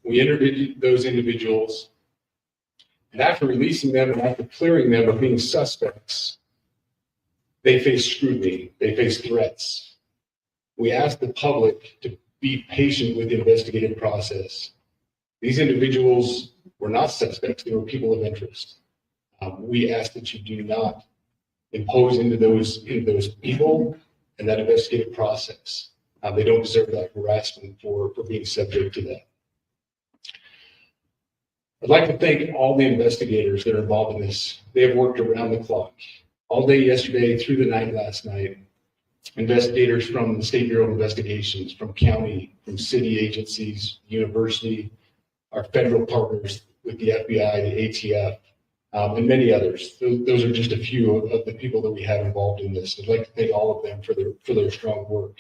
We interviewed those individuals, and after releasing them and after clearing them of being suspects, they faced scrutiny, they faced threats. We asked the public to be patient with the investigative process. These individuals were not suspects, they were people of interest. We ask that you do not impose into those people and that investigative process. They don't deserve that harassment for being subject to that. I'd like to thank all the investigators that are involved in this. They have worked around the clock. All day yesterday, through the night last night, investigators from the State Bureau of Investigations, from county, from city agencies, university, our federal partners with the FBI, the ATF, and many others. Those are just a few of the people that we have involved in this. I'd like to thank all of them for their strong work.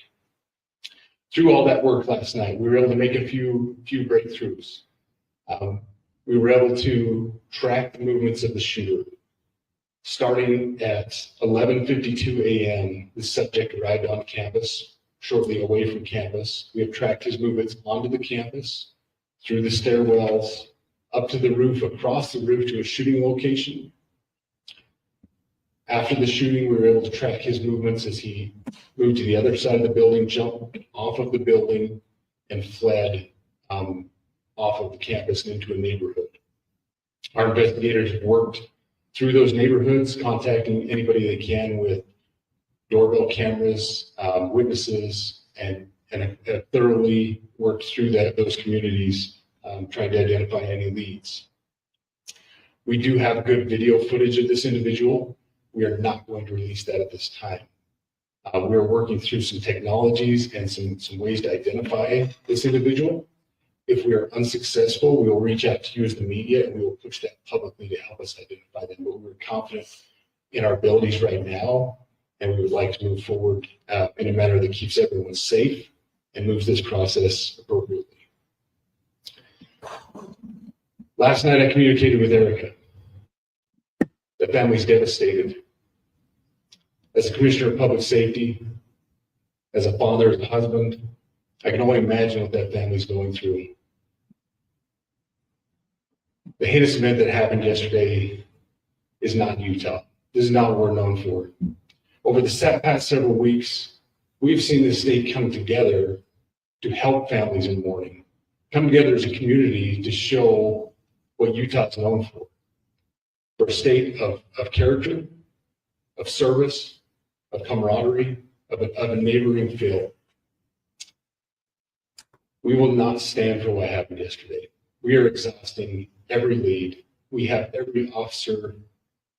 Through all that work last night, we were able to make a few breakthroughs. We were able to track the movements of the shooter. Starting at 11:52 a.m., the subject arrived on campus, shortly away from campus. We have tracked his movements onto the campus, through the stairwells, up to the roof, across the roof to a shooting location. After the shooting, we were able to track his movements as he moved to the other side of the building, jumped off of the building, and fled off of the campus and into a neighborhood. Our investigators have worked through those neighborhoods, contacting anybody they can with doorbell cameras, witnesses, and thoroughly worked through those communities, trying to identify any leads. We do have good video footage of this individual. We are not going to release that at this time. We're working through some technologies and some ways to identify this individual. If we are unsuccessful, we will reach out to you as the media and we will push that publicly to help us identify them. But we're confident in our abilities right now, and we would like to move forward in a manner that keeps everyone safe and moves this process appropriately. Last night, I communicated with Erica. The family's devastated. As a commissioner of public safety, as a father, as a husband, I can only imagine what that family's going through. The heinous event that happened yesterday is not Utah. This is not what we're known for. Over the past several weeks, we've seen the state come together to help families in mourning, come together as a community to show what Utah is known for a state of character, of service, of camaraderie, of a neighboring feel. We will not stand for what happened yesterday. We are exhausting every lead. We have every officer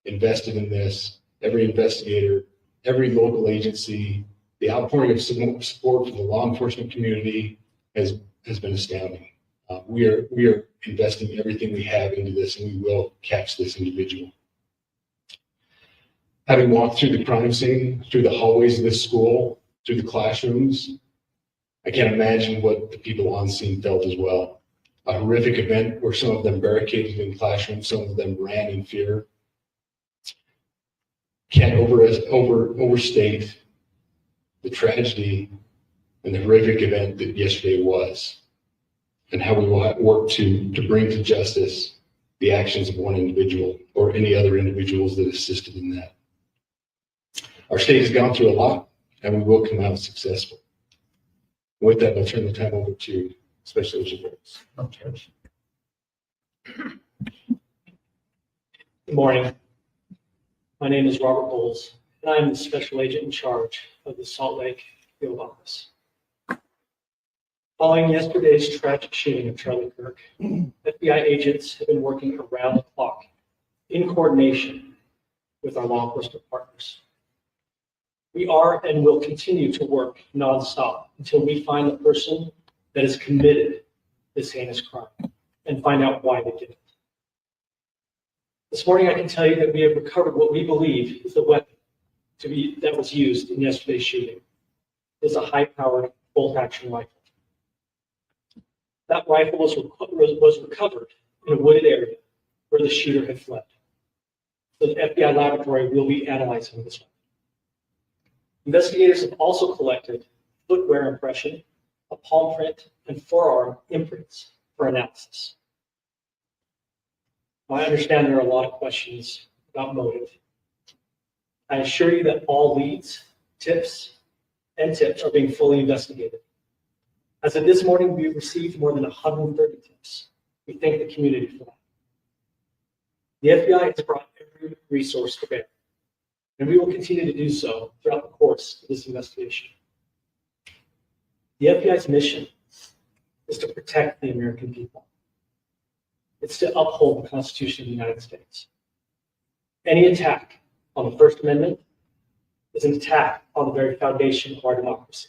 invested in this, every investigator, every local agency. The outpouring of support from the law enforcement community has been astounding. We are investing everything we have into this, and we will catch this individual. Having walked through the crime scene, through the hallways of this school, through the classrooms, I can't imagine what the people on scene felt as well. A horrific event where some of them barricaded in classrooms, some of them ran in fear. Can't overstate the tragedy and the horrific event that yesterday was, and how we will work to bring to justice the actions of one individual or any other individuals that assisted in that. Our state has gone through a lot, and we will come out successful. With that, I'll turn the time over to Special Agent Brooks. Okay. Good morning. My name is Robert Bowles, and I'm the Special Agent in charge of the Salt Lake Field Office. Following yesterday's tragic shooting of Charlie Kirk, FBI agents have been working around the clock in coordination with our law enforcement partners. We are and will continue to work nonstop until we find the person that has committed this heinous crime and find out why they did it. This morning, I can tell you that we have recovered what we believe is the weapon that was used in yesterday's shooting. It is a high-powered bolt-action rifle. That rifle was recovered in a wooded area where the shooter had fled. So the FBI laboratory will be analyzing this weapon. Investigators have also collected footwear impression, a palm print, and forearm imprints for analysis. I understand there are a lot of questions about motive. I assure you that all leads, tips are being fully investigated. As of this morning, we received more than 130 tips. We thank the community for that. The FBI has brought every resource to bear, and we will continue to do so throughout the course of this investigation. The FBI's mission is to protect the American people. It's to uphold the Constitution of the United States. Any attack on the First Amendment is an attack on the very foundation of our democracy.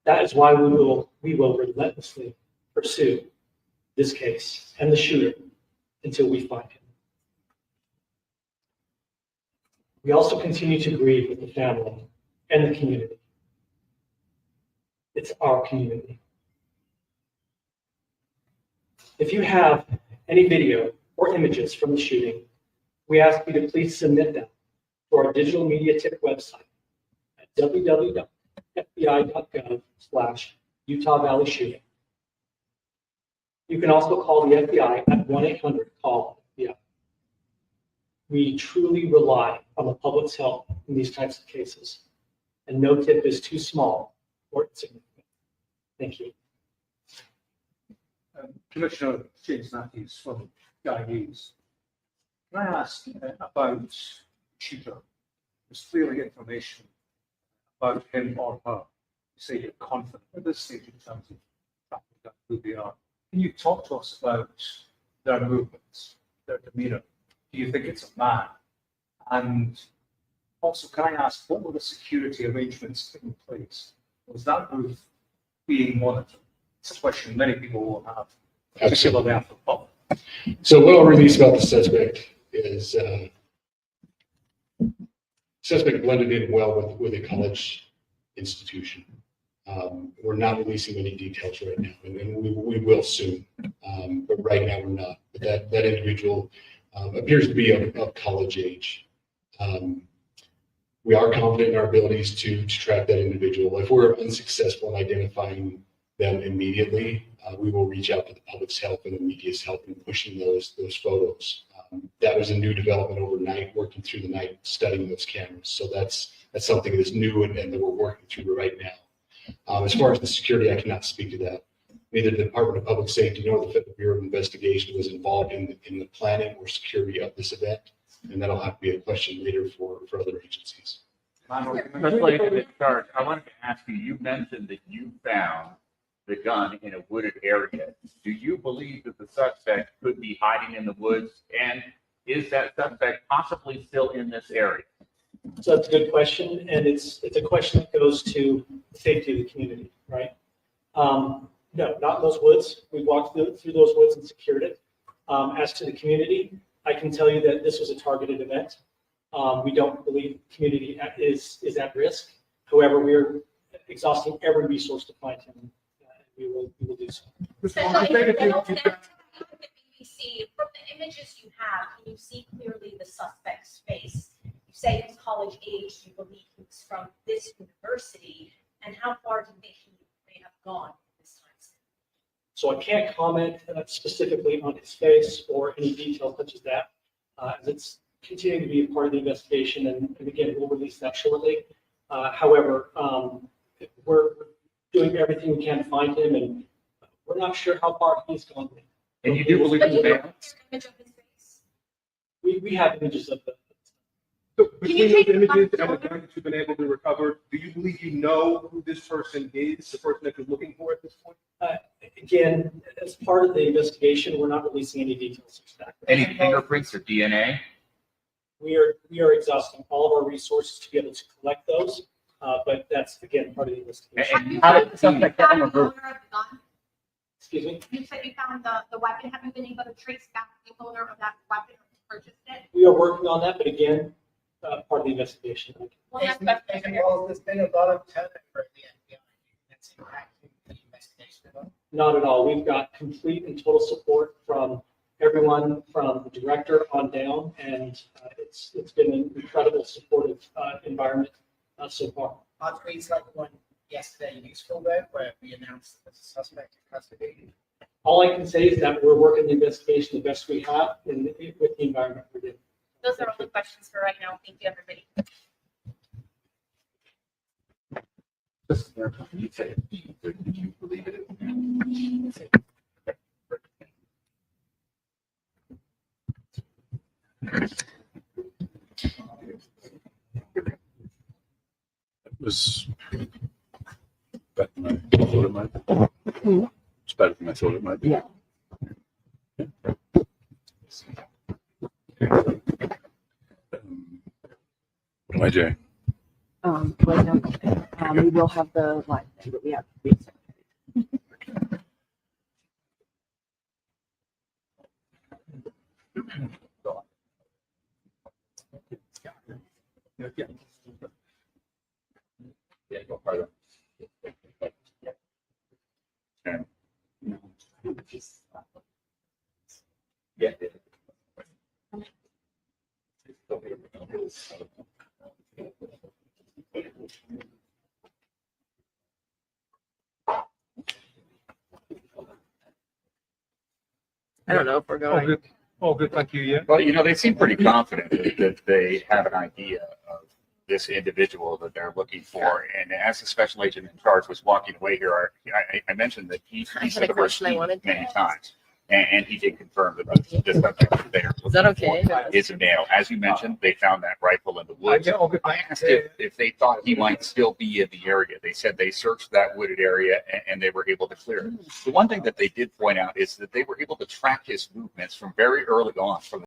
That is why we will relentlessly pursue this case and the shooter until we find him. We also continue to grieve with the family and the community. It's our community. If you have any video or images from the shooting, we ask you to please submit them to our digital media tip website at www.fbi.gov/Utah Valley Shooting. You can also call the FBI at 1-800-CALL-FBI. We truly rely on the public's help in these types of cases, and no tip is too small or insignificant. Thank you. Commissioner James Matthews from Guy News. Can I ask about shooter? There's clearly information about him or her. You say you're confident at this stage in terms of tracking down who they are. Can you talk to us about their movements, their demeanor? Do you think it's a man? And also, can I ask, what were the security arrangements in place? Was that roof being monitored? It's a question many people will have, particularly after the pop. So what I'll release about the suspect is suspect blended in well with a college institution. We're not releasing any details right now, and we will soon. But right now we're not. But that individual appears to be of college age. We are confident in our abilities to track that individual. If we're unsuccessful in identifying them immediately, we will reach out to the public's help and the media's help in pushing those photos. That was a new development overnight, working through the night, studying those cameras. So that's something that's new and that we're working through right now. As far as the security, I cannot speak to that. Neither the Department of Public Safety nor the Federal Bureau of Investigation was involved in the planning or security of this event, and that'll have to be a question later for other agencies. Let's lay to the charge. I wanted to ask you, you mentioned that you found the gun in a wooded area. Do you believe that the suspect could be hiding in the woods? And is that suspect possibly still in this area? So that's a good question, and it's a question that goes to the safety of the community, right? No, not in those woods. We walked through those woods and secured it. As to the community, I can tell you that this was a targeted event. We don't believe the community is at risk. However, we're exhausting every resource to find him, and we will do so. From the images you have, can you see clearly the suspect's face? You say he's college age, you believe he's from this university, and how far do you think he may have gone this time? So I can't comment specifically on his face or any details such as that, as it's continuing to be a part of the investigation, and again, we'll release that shortly. However, we're doing everything we can to find him, and we're not sure how far he's gone. And you do believe But you that? have an image of his face? We have images of the. So between those images and the photo? gun that you've been able to recover, do you believe you know who this person is, the person that you're looking for at this point? Again, as part of the investigation, we're not releasing any details of that. Any fingerprints or DNA? We are exhausting all of our resources to be able to collect those, but that's again part of the investigation. And how did the suspect get on the roof? Excuse me. You said you found the weapon. Have you been able to trace back the owner of that weapon or purchased it? We are working on that, but again, part of the investigation. Well, that's what- There's been a lot of turnover in the FBI that's impacting the investigation at all. Not at all. We've got complete and total support from everyone from the director on down, and it's been an incredible supportive environment so far. Are tweets like the one yesterday useful though, where we announced that the suspect in custody? All I can say is that we're working the investigation the best we have with the environment we're given. Those are all the questions for right now. Thank you, everybody. Just you say, did you believe it? It was better than I thought it might be. It's better than I thought it might be. Yeah. What am I doing? Right now, we will have the live thing, but we have. Yeah, go further. And, yeah. I don't know if we're All going. good, all good, thank you, yeah. Well, they seem pretty confident that they have an idea of this individual that they're looking for. And as the special agent in charge was walking away here, I mentioned that he I had said a the word question I wanted to many ask. times. And he did confirm that this subject there Is that okay? is a male. As you mentioned, they found that rifle in the I woods. get all good. I asked if they thought he might still be in the area. They said they searched that wooded area and they were able to clear it. The one thing that they did point out is that they were able to track his movements from very early on, from